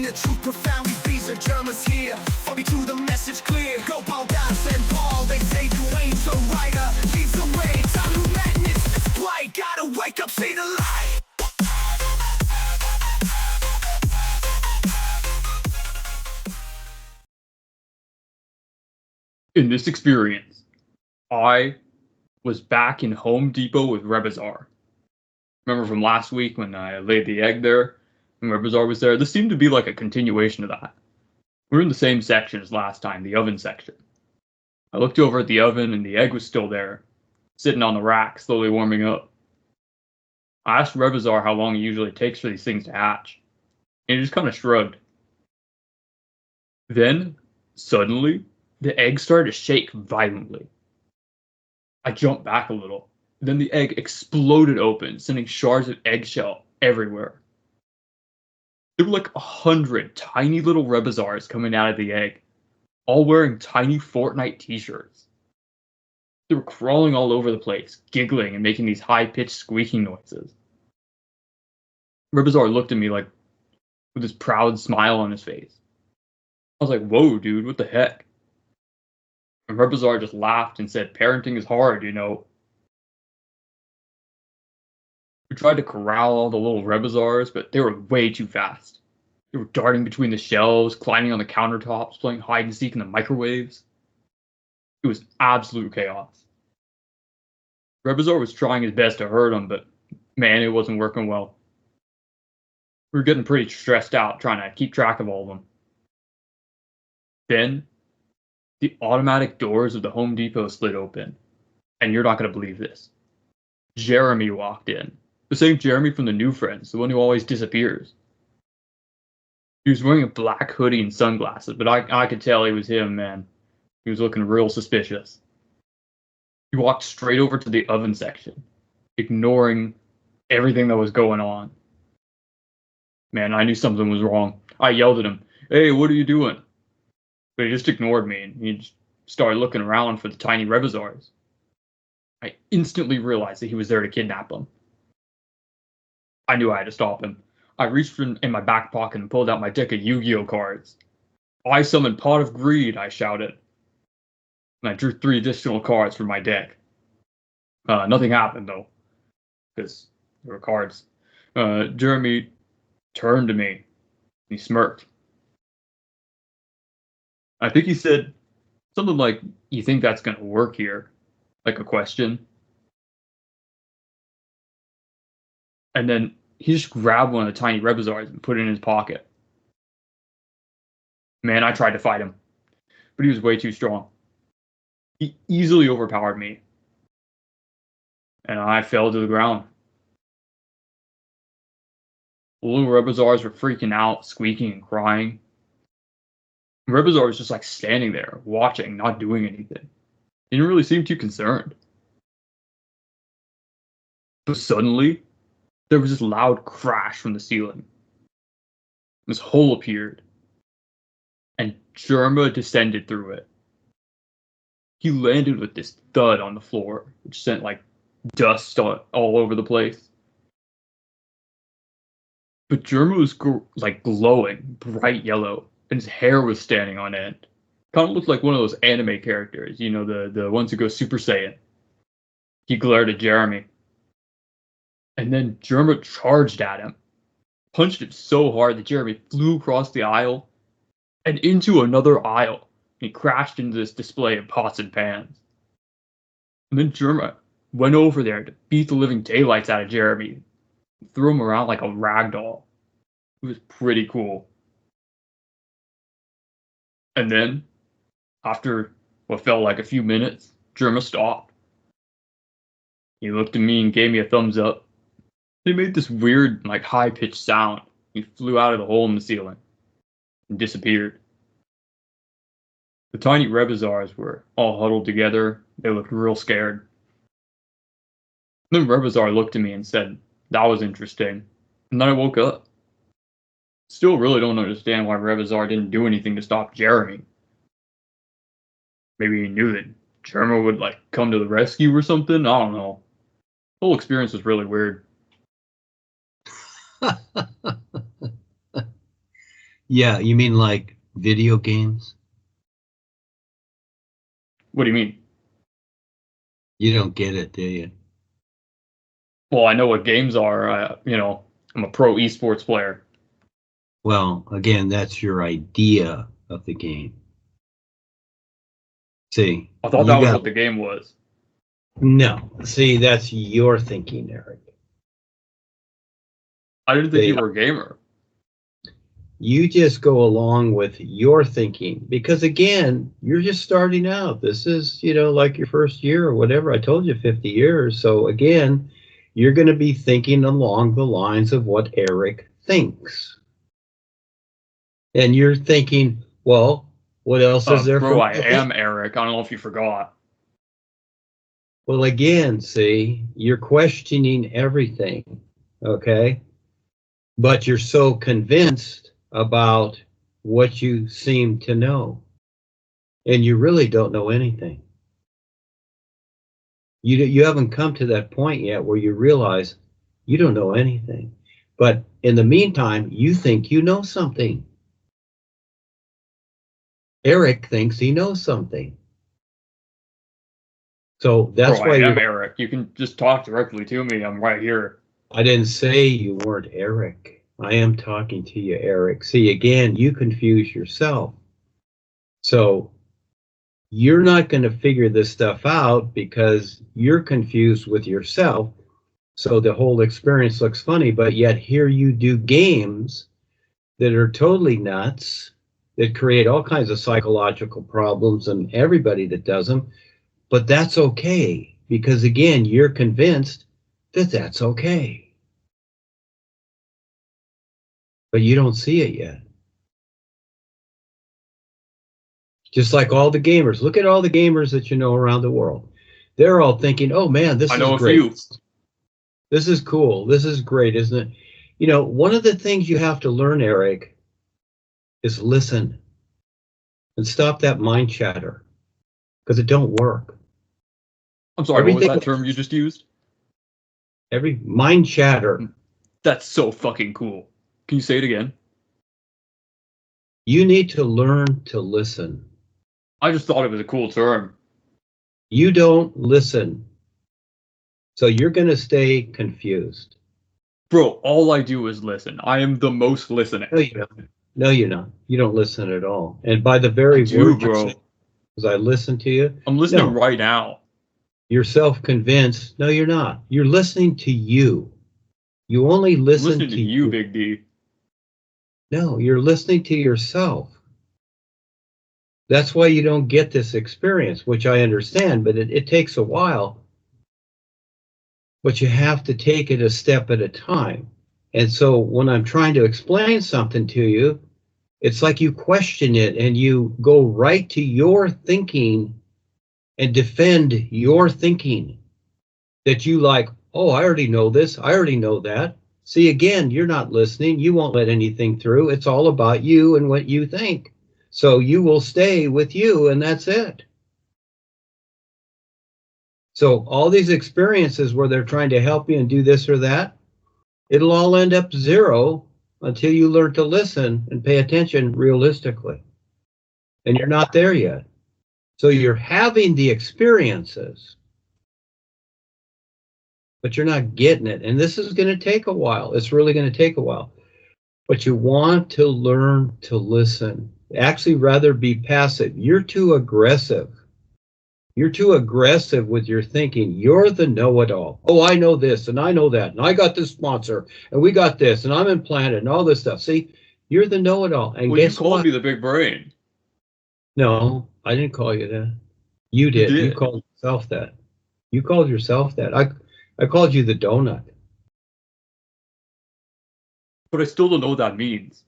the truth profound. Rebisars Germans here. Follow me to the message clear. Go Paul Das and Paul. They say Duane The Writer leads the way. Time to madness. It's bright. Gotta wake up, see the light. In this experience, I was back in Home Depot with Rebisar. Remember from last week when I laid the egg there and Rebisar was there? This seemed to be like a continuation of that. We were in the same section as last time, the oven section. I looked over at the oven and the egg was still there, sitting on the rack, slowly warming up. I asked Rebisar how long it usually takes for these things to hatch, and he just kind of shrugged. Then, suddenly, the egg started to shake violently. I jumped back a little. Then the egg exploded open, sending shards of eggshell everywhere. There were like 100 tiny little Rebisars coming out of the egg, all wearing tiny Fortnite t-shirts. They were crawling all over the place, giggling and making these high-pitched squeaking noises. Rebisar looked at me like with this proud smile on his face. I was like, whoa, dude, what the heck? And Rebisar just laughed and said, parenting is hard, you know. We tried to corral all the little Rebisars, but they were way too fast. They were darting between the shelves, climbing on the countertops, playing hide and seek in the microwaves. It was absolute chaos. Rebisar was trying his best to hurt them, but man, it wasn't working well. We were getting pretty stressed out trying to keep track of all of them. Then, the automatic doors of the Home Depot slid open, and you're not going to believe this. Jeremy walked in. The same Jeremy from the New Friends, the one who always disappears. He was wearing a black hoodie and sunglasses, but I could tell he was him, man. He was looking real suspicious. He walked straight over to the oven section, ignoring everything that was going on. Man, I knew something was wrong. I yelled at him, "Hey, what are you doing?" But he just ignored me, and he just started looking around for the tiny Rebisars. I instantly realized that he was there to kidnap them. I knew I had to stop him. I reached in my back pocket and pulled out my deck of Yu-Gi-Oh cards. "I summon Pot of Greed," I shouted. And I drew 3 additional cards from my deck. Nothing happened, though, because there were cards. Jeremy turned to me, and he smirked. I think he said something like, "You think that's going to work here?" Like a question. And then he just grabbed one of the tiny Rebisars and put it in his pocket. Man, I tried to fight him, but he was way too strong. He easily overpowered me, and I fell to the ground. The little Rebisars were freaking out, squeaking and crying. Rebisar was just like standing there, watching, not doing anything. He didn't really seem too concerned. But suddenly, there was this loud crash from the ceiling. This hole appeared, and Germa descended through it. He landed with this thud on the floor, which sent like dust all over the place. But Germa was like glowing, bright yellow, and his hair was standing on end. Kind of looked like one of those anime characters, you know, the ones who go Super Saiyan. He glared at Jeremy. And then Germa charged at him, punched him so hard that Jeremy flew across the aisle and into another aisle. He crashed into this display of pots and pans. And then Germa went over there to beat the living daylights out of Jeremy, threw him around like a rag doll. It was pretty cool. And then, after what felt like a few minutes, Germa stopped. He looked at me and gave me a thumbs up. He made this weird, like, high-pitched sound. He flew out of the hole in the ceiling and disappeared. The tiny Rebisars were all huddled together. They looked real scared. Then Rebisar looked at me and said, "That was interesting." And then I woke up. Still really don't understand why Rebisar didn't do anything to stop Jeremy. Maybe he knew that Germa would, like, come to the rescue or something? I don't know. The whole experience was really weird. Yeah, you mean like video games? What do you mean? You don't get it, do you? Well, I know what games are. I'm a pro esports player. Well, again, that's your idea of the game. See, I thought that was what the game was. No. See, that's your thinking, Eric. I didn't think you were a gamer. You just go along with your thinking because, again, you're just starting out. This is, like your first year or whatever. I told you 50 years. So, again, you're going to be thinking along the lines of what Eric thinks. And you're thinking, well, what else is there Bro, for I me to am think? Eric. I don't know if you forgot. Well, again, see, you're questioning everything, okay? But you're so convinced about what you seem to know, and you really don't know anything. You haven't come to that point yet where you realize you don't know anything. But in the meantime, you think you know something. Eric thinks he knows something. So that's Bro, why I am Eric. You can just talk directly to me. I'm right here. I didn't say you weren't Eric. I am talking to you, Eric. See, again, you confuse yourself. So you're not going to figure this stuff out because you're confused with yourself. So the whole experience looks funny, but yet here you do games that are totally nuts, that create all kinds of psychological problems and everybody that does them. But that's okay because, again, you're convinced that that's okay. But you don't see it yet. Just like all the gamers. Look at all the gamers that you know around the world. They're all thinking, oh man, this I is know a great. few. This is cool. This is great, isn't it? One of the things you have to learn, Eric, is listen and stop that mind chatter because it don't work. I'm sorry, what was that term you just used? Every mind chatter. That's so fucking cool. Can you say it again? You need to learn to listen. I just thought it was a cool term. You don't listen. So you're going to stay confused. Bro, all I do is listen. I am the most listening. No, you don't. No, you're not. You don't listen at all. And by the very I do, word bro. you say, because I listen to you. I'm listening right now. You're self-convinced. No, you're not. You're listening to you. You only listen I'm listening to you, Big D. No, you're listening to yourself. That's why you don't get this experience, which I understand, but it takes a while. But you have to take it a step at a time. And so when I'm trying to explain something to you, it's like you question it and you go right to your thinking and defend your thinking. That you like, oh, I already know this. I already know that. See, again, you're not listening. You won't let anything through. It's all about you and what you think. So you will stay with you, and that's it. So all these experiences where they're trying to help you and do this or that, it'll all end up zero until you learn to listen and pay attention realistically. And you're not there yet. So you're having the experiences, but you're not getting it. And this is going to take a while. It's really going to take a while. But you want to learn to listen. Actually, rather be passive. You're too aggressive. You're too aggressive with your thinking. You're the know-it-all. Oh, I know this and I know that. And I got this sponsor and we got this and I'm implanted and all this stuff. See, you're the know-it-all. And well, guess you called what? me the big brain. No, I didn't call you that. You did. You called yourself that. You called yourself that. I called you the donut. But I still don't know what that means.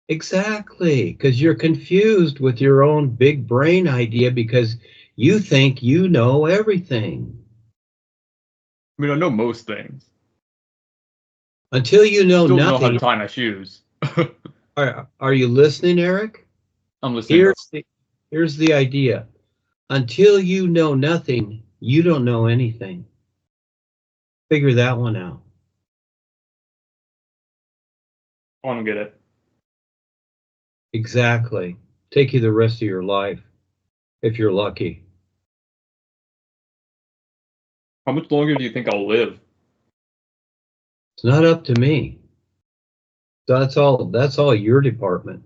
Exactly, because you're confused with your own big brain idea because you think you know everything. I mean, I know most things. Until you know Still nothing. know how to tie my shoes. Are you listening, Eric? I'm listening. Here's the idea. Until you know nothing, you don't know anything. Figure that one out. I don't get it. Exactly. Take you the rest of your life, if you're lucky. How much longer do you think I'll live? It's not up to me. That's all your department.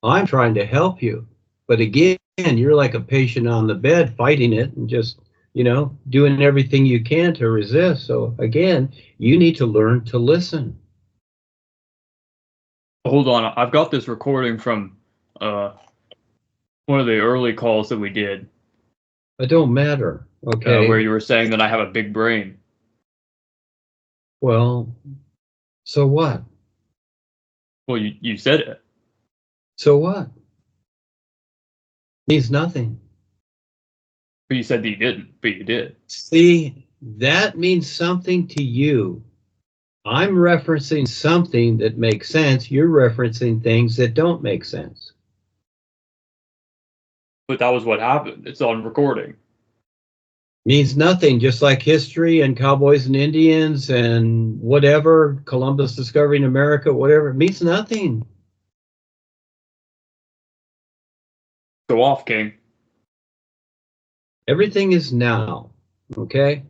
I'm trying to help you. But again, you're like a patient on the bed fighting it and just, doing everything you can to resist. So again, you need to learn to listen. Hold on, I've got this recording from one of the early calls that we did. It don't matter, okay? Where you were saying that I have a big brain. Well, so what? Well, you said it. So what? Means nothing. But you said that you didn't, but you did. See, that means something to you. I'm referencing something that makes sense. You're referencing things that don't make sense. But that was what happened. It's on recording. Means nothing, just like history and cowboys and Indians and whatever, Columbus discovering America, whatever, it means nothing. Go off, King. Everything is now, okay?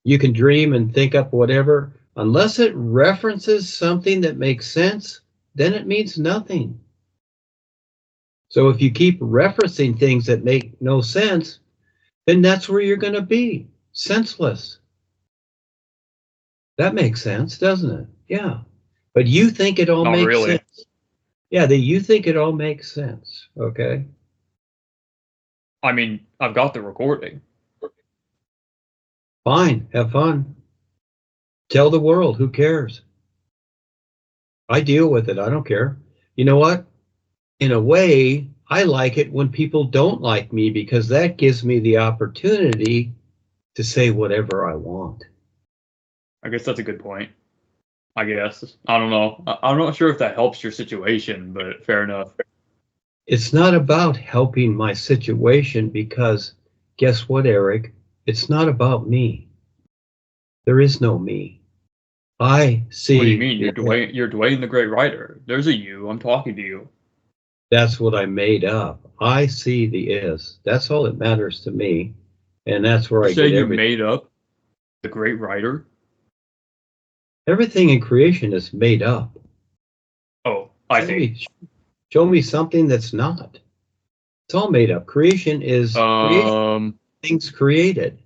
You can dream and think up whatever. Unless it references something that makes sense, then it means nothing. So if you keep referencing things that make no sense, then that's where you're going to be, senseless. That makes sense, doesn't it? Yeah. But you think it all Not makes really. sense. Yeah, you think it all makes sense, okay? I mean, I've got the recording. Fine, have fun. Tell the world, who cares? I deal with it, I don't care. You know what? In a way, I like it when people don't like me because that gives me the opportunity to say whatever I want. I guess that's a good point. I guess. I don't know. I'm not sure if that helps your situation, but fair enough. It's not about helping my situation because guess what, Eric? It's not about me. There is no me. I see. What do you mean? You're Duane the Great Writer. There's a you. I'm talking to you. That's what I made up. I see the is. That's all that matters to me. And that's where You I say get you everything. made up the Great Writer? Everything in creation is made up. Oh, I see. Show me something that's not. It's all made up. Creation is things created.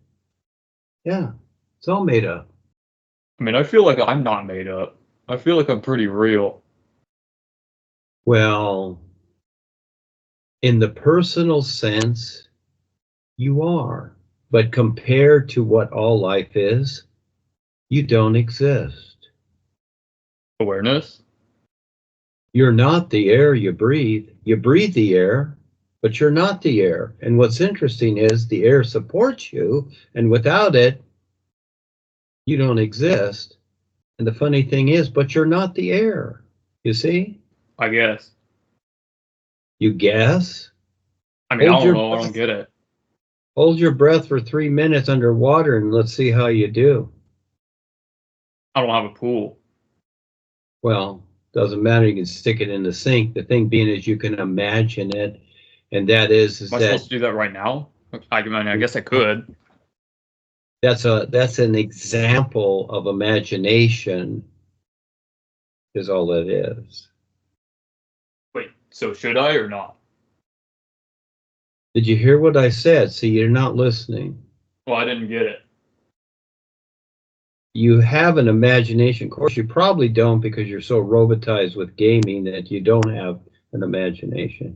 Yeah, it's all made up. I mean, I feel like I'm not made up. I feel like I'm pretty real. Well, in the personal sense, you are. But compared to what all life is, you don't exist. Awareness? You're not the air you breathe. You breathe the air, but you're not the air. And what's interesting is the air supports you, and without it, you don't exist. And the funny thing is, but you're not the air. You see? I guess. You guess? I mean, I don't know. I don't get it. Hold your breath for 3 minutes underwater and let's see how you do. I don't have a pool. Well, doesn't matter. You can stick it in the sink. The thing being is you can imagine it. And that is Am I supposed to do that right now? I mean, I guess I could. That's an example of imagination is all it is. Wait, so should I or not? Did you hear what I said? See, you're not listening. Well, I didn't get it. You have an imagination. Of course, you probably don't because you're so robotized with gaming that you don't have an imagination.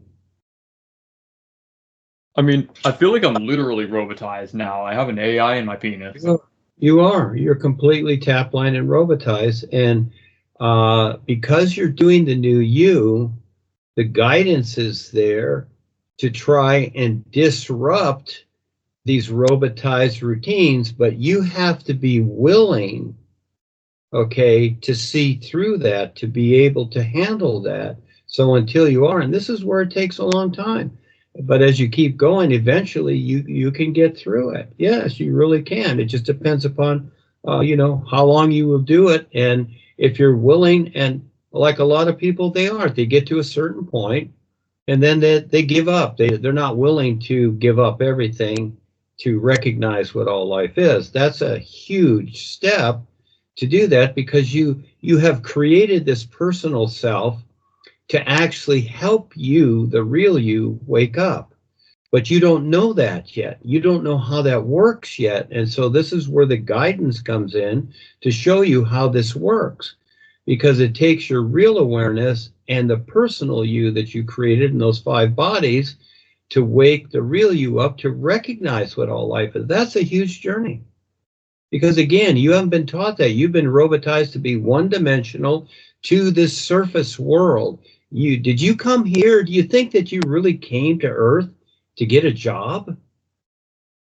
I mean, I feel like I'm literally robotized now. I have an AI in my penis. You are. You're completely tap line and robotized. And because you're doing the new you, the guidance is there to try and disrupt these robotized routines, but you have to be willing, okay, to see through that, to be able to handle that. So until you are, and this is where it takes a long time, but as you keep going, eventually you can get through it. Yes, you really can. It just depends upon, how long you will do it. And if you're willing, and like a lot of people, they aren't. They get to a certain point and then they give up. They're not willing to give up everything to recognize what all life is. That's a huge step to do that, because you have created this personal self to actually help you, the real you, wake up. But you don't know that yet. You don't know how that works yet. And so this is where the guidance comes in to show you how this works, because it takes your real awareness and the personal you that you created in those 5 bodies to wake the real you up to recognize what all life is. That's a huge journey. Because again, you haven't been taught that. You've been robotized to be one-dimensional to this surface world. Did you come here? Do you think that you really came to Earth to get a job?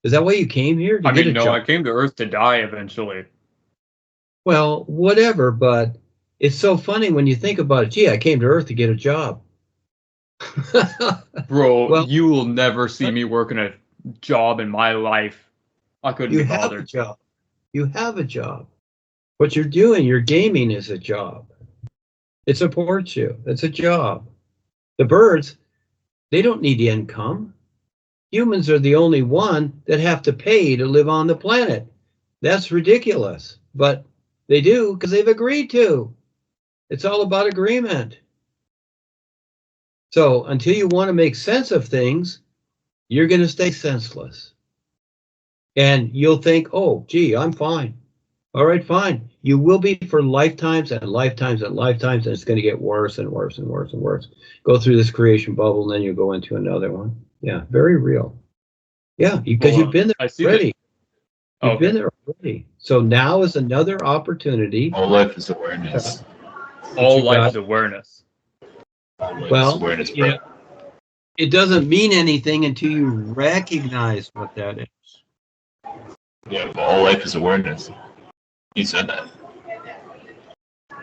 Is that why you came here? To get a job? I came to Earth to die eventually. Well, whatever, but it's so funny when you think about it. Gee, I came to Earth to get a job. Bro, Well, you will never see me working a job in my life. I couldn't be bothered. You have a job. You have a job. What you're doing, your gaming, is a job. It supports you. It's a job. The birds, they don't need income. Humans are the only one that have to pay to live on the planet. That's ridiculous, but they do because they've agreed to. It's all about agreement. So until you want to make sense of things, you're going to stay senseless. And you'll think, oh, gee, I'm fine. All right, fine. You will be for lifetimes and lifetimes and lifetimes, and it's going to get worse and worse and worse and worse. Go through this creation bubble, and then you go into another one. Yeah, very real. Yeah, because you've been there already. You've been there already. So now is another opportunity. All life is awareness. All life is awareness. Well, awareness, you know, it doesn't mean anything until you recognize what that is. Yeah, but all life is awareness. You said that.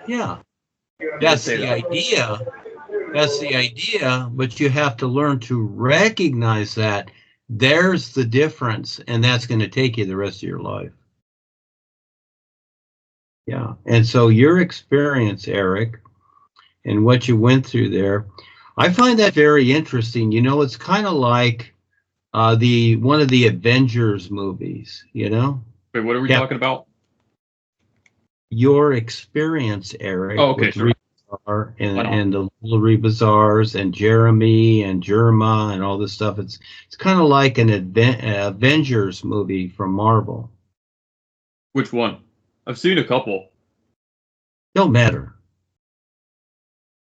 Yeah, that's the idea. That's the idea, but you have to learn to recognize that. There's the difference, and that's going to take you the rest of your life. Yeah, and so your experience, Eric, and what you went through there, I find that very interesting. You know, it's kind of like one of the Avengers movies, you know? Wait, what are we talking about? Your experience, Eric, with sure. Rebisar and the little Rebisars and Jeremy and Jerma and all this stuff. It's kind of like an Avengers movie from Marvel. Which one? I've seen a couple. Don't matter.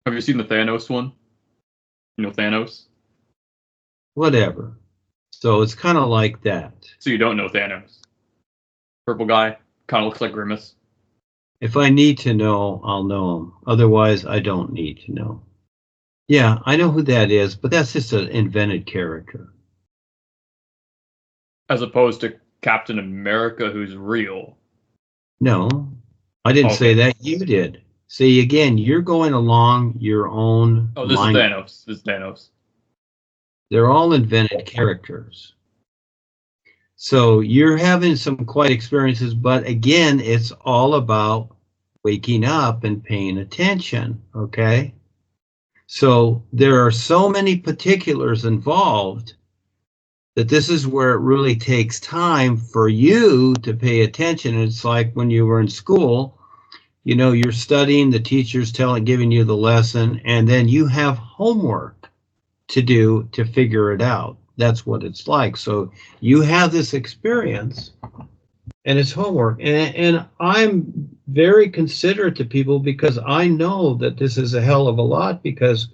Have you seen the Thanos one? You know Thanos? Whatever. So it's kind of like that. So you don't know Thanos? Purple guy, kind of looks like Grimace. If I need to know, I'll know him. Otherwise, I don't need to know. Yeah, I know who that is, but that's just an invented character. As opposed to Captain America, who's real. No, I didn't say that. You did. See, again, you're going along your own Oh, this line. is Thanos. This is Thanos. They're all invented characters. So you're having some quite experiences, but again, it's all about waking up and paying attention, okay? So there are so many particulars involved that this is where it really takes time for you to pay attention. It's like when you were in school, you know, you're studying, the teacher's giving you the lesson, and then you have homework to do to figure it out. That's what it's like. So you have this experience, and it's homework. And I'm very considerate to people because I know that this is a hell of a lot, because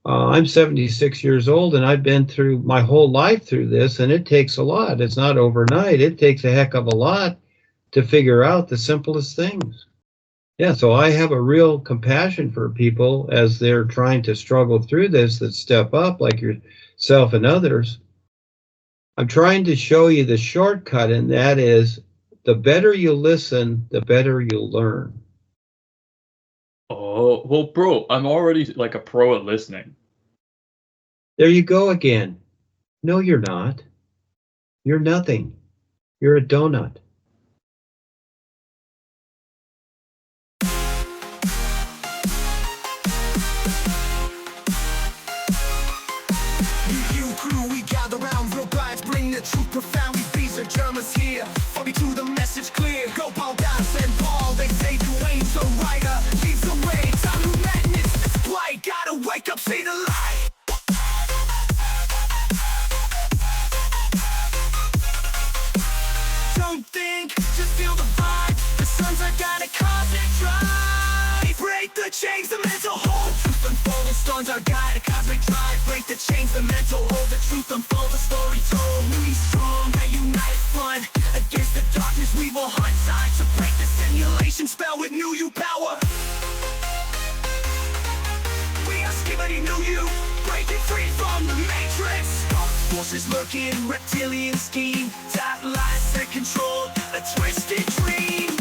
I'm 76 years old and I've been through my whole life through this, and it takes a lot. It's not overnight. It takes a heck of a lot to figure out the simplest things. Yeah, so I have a real compassion for people as they're trying to struggle through this, that step up like yourself and others. I'm trying to show you the shortcut, and that is the better you listen, the better you'll learn. Oh, well, bro, I'm already like a pro at listening. There you go again. No, you're not. You're nothing. You're a donut. the truth profound. Rebisars Germans here, for me to the message clear. Go Paul, Das and Paul, they say Duane the writer leads the way. Time to madness, display, gotta wake up, see the light. Don't think, just feel the vibe. The sun's are gonna cosmic drive. Break the chains, the mental hold. Truth unfold, the storms are guide. A cosmic drive. Break the chains, the mental hold. The truth unfold, the story told. We strong, and unite front. Against the darkness we will hunt. Time to break the simulation spell with new you power. We are skibbity new you. Breaking free from the matrix. Forces lurking, reptilian scheme. That lies that control a twisted dream.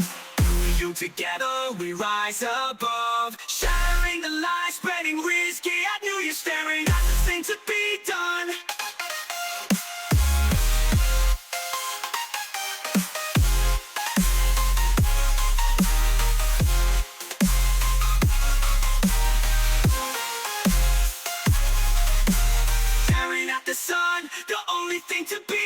You together, we rise above. Shattering the lies, spreading risky. I knew you staring at the thing to be done. Staring at the sun, the only thing to be